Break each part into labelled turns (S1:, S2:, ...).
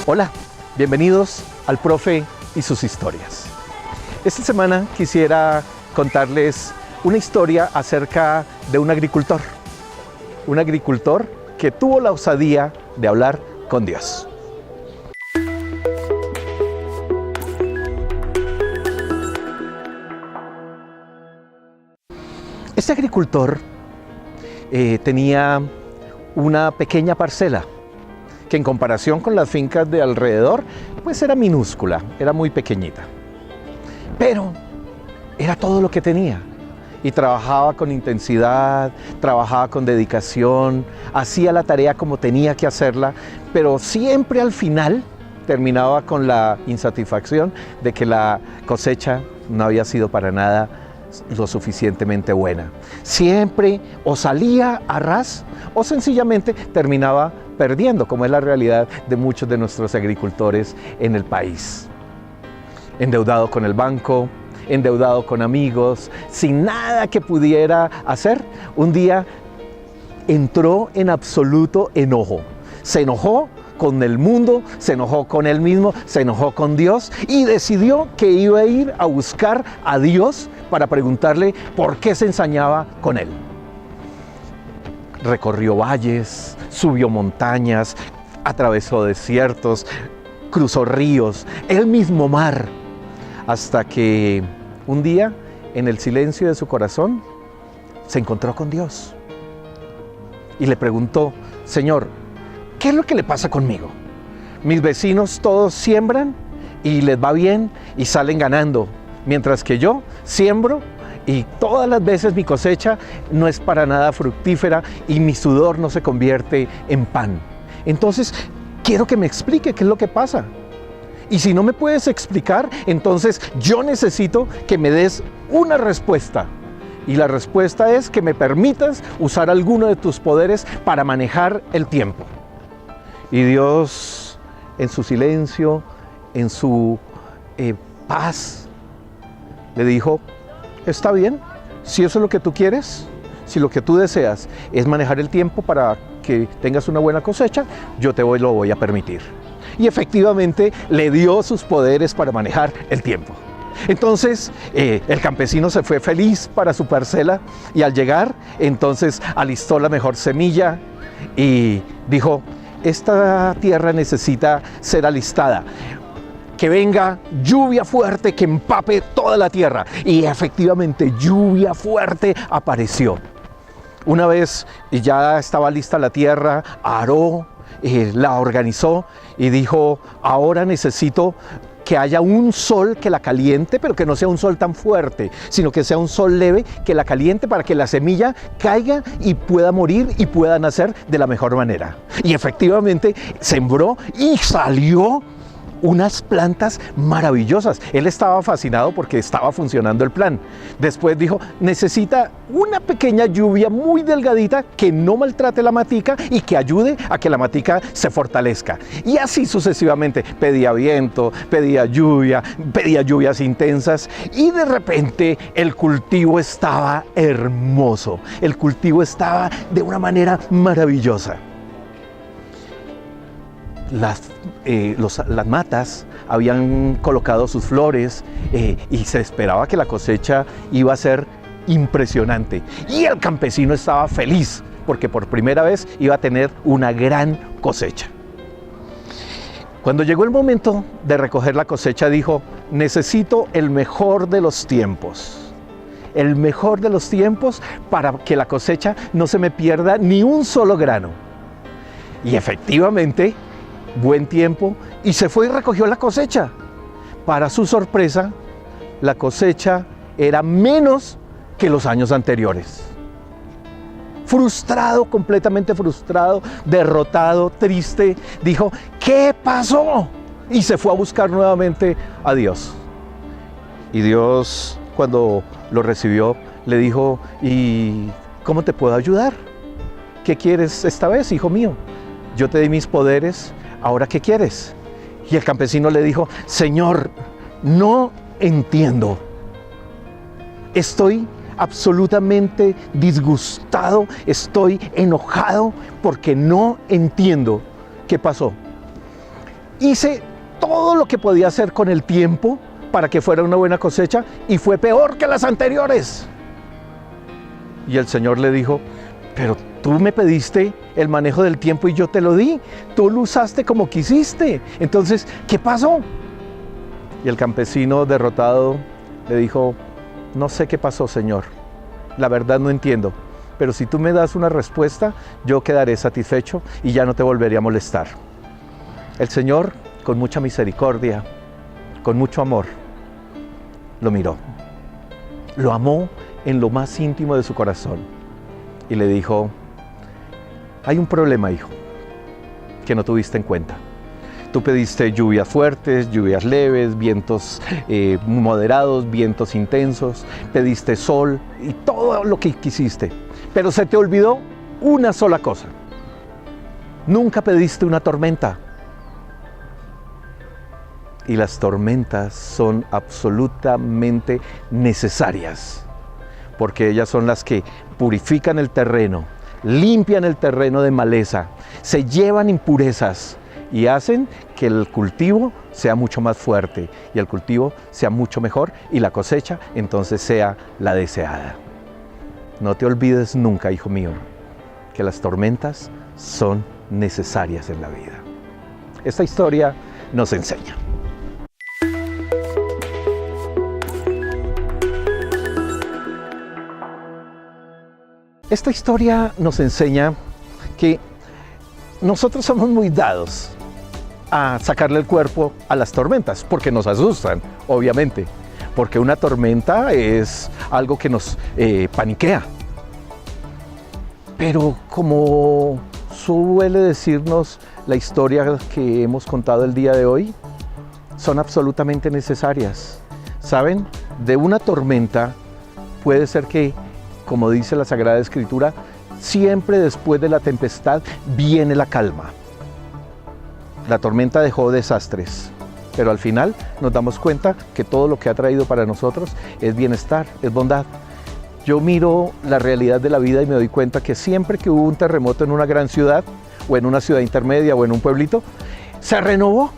S1: Hola, bienvenidos al Profe y sus historias. Esta semana quisiera contarles una historia acerca de un agricultor que tuvo la osadía de hablar con Dios. Este agricultor tenía una pequeña parcela que en comparación con las fincas de alrededor, pues era minúscula, era muy pequeñita. Pero era todo lo que tenía. Y trabajaba con intensidad, trabajaba con dedicación, hacía la tarea como tenía que hacerla, pero siempre al final terminaba con la insatisfacción de que la cosecha no había sido para nada lo suficientemente buena. Siempre o salía a ras o sencillamente terminaba perdiendo, como es la realidad de muchos de nuestros agricultores en el país. Endeudado con el banco, endeudado con amigos, sin nada que pudiera hacer, un día entró en absoluto enojo. Se enojó con el mundo, se enojó con él mismo, se enojó con Dios y decidió que iba a ir a buscar a Dios para preguntarle por qué se ensañaba con él. Recorrió valles, subió montañas, atravesó desiertos, cruzó ríos, el mismo mar, hasta que un día, en el silencio de su corazón, se encontró con Dios y le preguntó: Señor, ¿qué es lo que le pasa conmigo? Mis vecinos todos siembran y les va bien y salen ganando, mientras que yo siembro y todas las veces mi cosecha no es para nada fructífera y mi sudor no se convierte en pan. Entonces, quiero que me explique qué es lo que pasa. Y si no me puedes explicar, entonces yo necesito que me des una respuesta. Y la respuesta es que me permitas usar alguno de tus poderes para manejar el tiempo. Y Dios, en su silencio, en su paz, le dijo: está bien, si eso es lo que tú quieres, si lo que tú deseas es manejar el tiempo para que tengas una buena cosecha, yo lo voy a permitir. Y efectivamente le dio sus poderes para manejar el tiempo. Entonces el campesino se fue feliz para su parcela y al llegar entonces alistó la mejor semilla y dijo: esta tierra necesita ser alistada. Que venga lluvia fuerte que empape toda la tierra. Y efectivamente lluvia fuerte apareció. Una vez ya estaba lista la tierra, aró, la organizó y dijo: ahora necesito que haya un sol que la caliente, pero que no sea un sol tan fuerte, sino que sea un sol leve que la caliente para que la semilla caiga y pueda morir y pueda nacer de la mejor manera. Y efectivamente sembró y salió unas plantas maravillosas. Él estaba fascinado porque estaba funcionando el plan. Después dijo: necesita una pequeña lluvia muy delgadita que no maltrate la matica y que ayude a que la matica se fortalezca. Y así sucesivamente. Pedía viento, pedía lluvias intensas y de repente el cultivo estaba hermoso. El cultivo estaba de una manera maravillosa. Las matas habían colocado sus flores y se esperaba que la cosecha iba a ser impresionante. Y el campesino estaba feliz porque por primera vez iba a tener una gran cosecha. Cuando llegó el momento de recoger la cosecha, dijo: necesito el mejor de los tiempos. El mejor de los tiempos para que la cosecha no se me pierda ni un solo grano. Y efectivamente, buen tiempo, y se fue y recogió la cosecha. Para su sorpresa, la cosecha era menos que los años anteriores. Frustrado, completamente frustrado, derrotado, triste, dijo: ¿qué pasó? Y se fue a buscar nuevamente a Dios. Y Dios, cuando lo recibió, le dijo: ¿y cómo te puedo ayudar? ¿Qué quieres esta vez, hijo mío? Yo te di mis poderes, ¿ahora qué quieres? Y el campesino le dijo: Señor, no entiendo. Estoy absolutamente disgustado, estoy enojado porque no entiendo qué pasó. hice todo lo que podía hacer con el tiempo para que fuera una buena cosecha y fue peor que las anteriores. Y el Señor le dijo, pero tú me pediste el manejo del tiempo y yo te lo di. Tú lo usaste como quisiste. Entonces, ¿qué pasó? Y el campesino derrotado le dijo, no sé qué pasó, Señor. La verdad no entiendo. Pero si tú me das una respuesta, yo quedaré satisfecho y ya no te volveré a molestar. El Señor, con mucha misericordia, con mucho amor, lo miró. Lo amó en lo más íntimo de su corazón. Y le dijo, hay un problema, hijo, que no tuviste en cuenta. Tú pediste lluvias fuertes, lluvias leves, vientos moderados, vientos intensos, pediste sol y todo lo que quisiste. Pero se te olvidó una sola cosa. Nunca pediste una tormenta. Y las tormentas son absolutamente necesarias, porque ellas son las que purifican el terreno, limpian el terreno de maleza, se llevan impurezas y hacen que el cultivo sea mucho más fuerte y el cultivo sea mucho mejor y la cosecha entonces sea la deseada. No te olvides nunca, hijo mío, que las tormentas son necesarias en la vida. Esta historia nos enseña. Esta historia nos enseña que nosotros somos muy dados a sacarle el cuerpo a las tormentas, porque nos asustan, obviamente, porque una tormenta es algo que nos paniquea. Pero como suele decirnos la historia que hemos contado el día de hoy, son absolutamente necesarias. ¿Saben? De una tormenta puede ser que, como dice la Sagrada Escritura, siempre después de la tempestad viene la calma. La tormenta dejó desastres, pero al final nos damos cuenta que todo lo que ha traído para nosotros es bienestar, es bondad. Yo miro la realidad de la vida y me doy cuenta que siempre que hubo un terremoto en una gran ciudad, o en una ciudad intermedia, o en un pueblito, se renovó.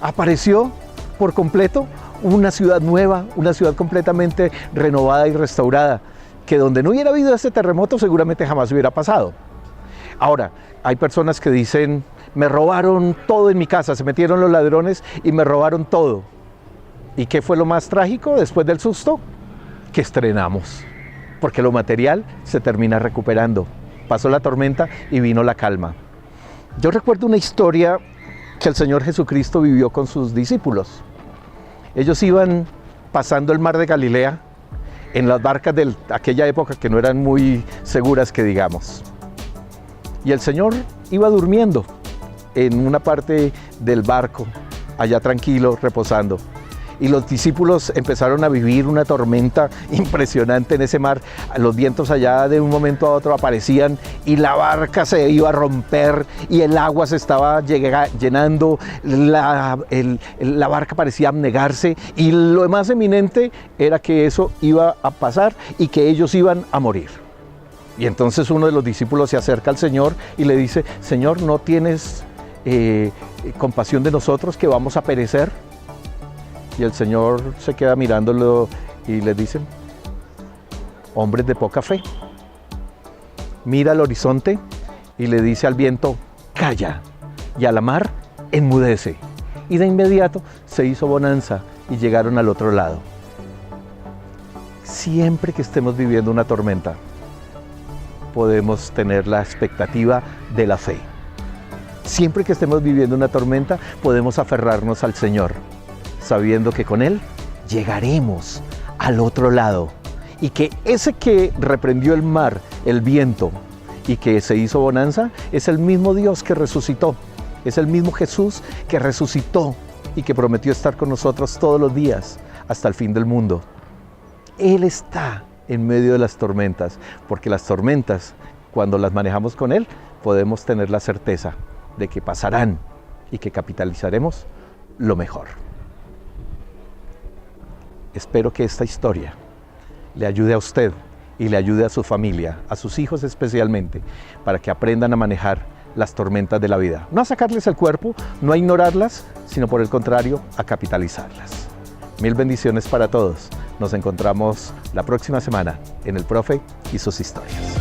S1: Apareció por completo una ciudad nueva, una ciudad completamente renovada y restaurada, que donde no hubiera habido ese terremoto seguramente jamás hubiera pasado. Ahora, hay personas que dicen, me robaron todo en mi casa, se metieron los ladrones y me robaron todo. ¿Y qué fue lo más trágico después del susto? Que estrenamos, porque lo material se termina recuperando. Pasó la tormenta y vino la calma. Yo recuerdo una historia que el Señor Jesucristo vivió con sus discípulos. Ellos iban pasando el mar de Galilea en las barcas de aquella época que no eran muy seguras, que digamos. Y el Señor iba durmiendo en una parte del barco, allá tranquilo, reposando. Y los discípulos empezaron a vivir una tormenta impresionante en ese mar. Los vientos allá de un momento a otro aparecían y la barca se iba a romper y el agua se estaba llenando, la barca parecía abnegarse y lo más eminente era que eso iba a pasar y que ellos iban a morir. Y entonces uno de los discípulos se acerca al Señor y le dice, Señor, ¿no tienes compasión de nosotros que vamos a perecer? Y el Señor se queda mirándolo y le dice, hombres de poca fe. Mira al horizonte y le dice al viento, calla, y a la mar, enmudece. Y de inmediato se hizo bonanza y llegaron al otro lado. Siempre que estemos viviendo una tormenta, podemos tener la expectativa de la fe. Siempre que estemos viviendo una tormenta, podemos aferrarnos al Señor, sabiendo que con Él llegaremos al otro lado y que ese que reprendió el mar, el viento y que se hizo bonanza, es el mismo Dios que resucitó, es el mismo Jesús que resucitó y que prometió estar con nosotros todos los días hasta el fin del mundo. Él está en medio de las tormentas, porque las tormentas, cuando las manejamos con Él, podemos tener la certeza de que pasarán y que capitalizaremos lo mejor. Espero que esta historia le ayude a usted y le ayude a su familia, a sus hijos especialmente, para que aprendan a manejar las tormentas de la vida. No a sacarles el cuerpo, no a ignorarlas, sino por el contrario, a capitalizarlas. Mil bendiciones para todos. Nos encontramos la próxima semana en El Profe y sus historias.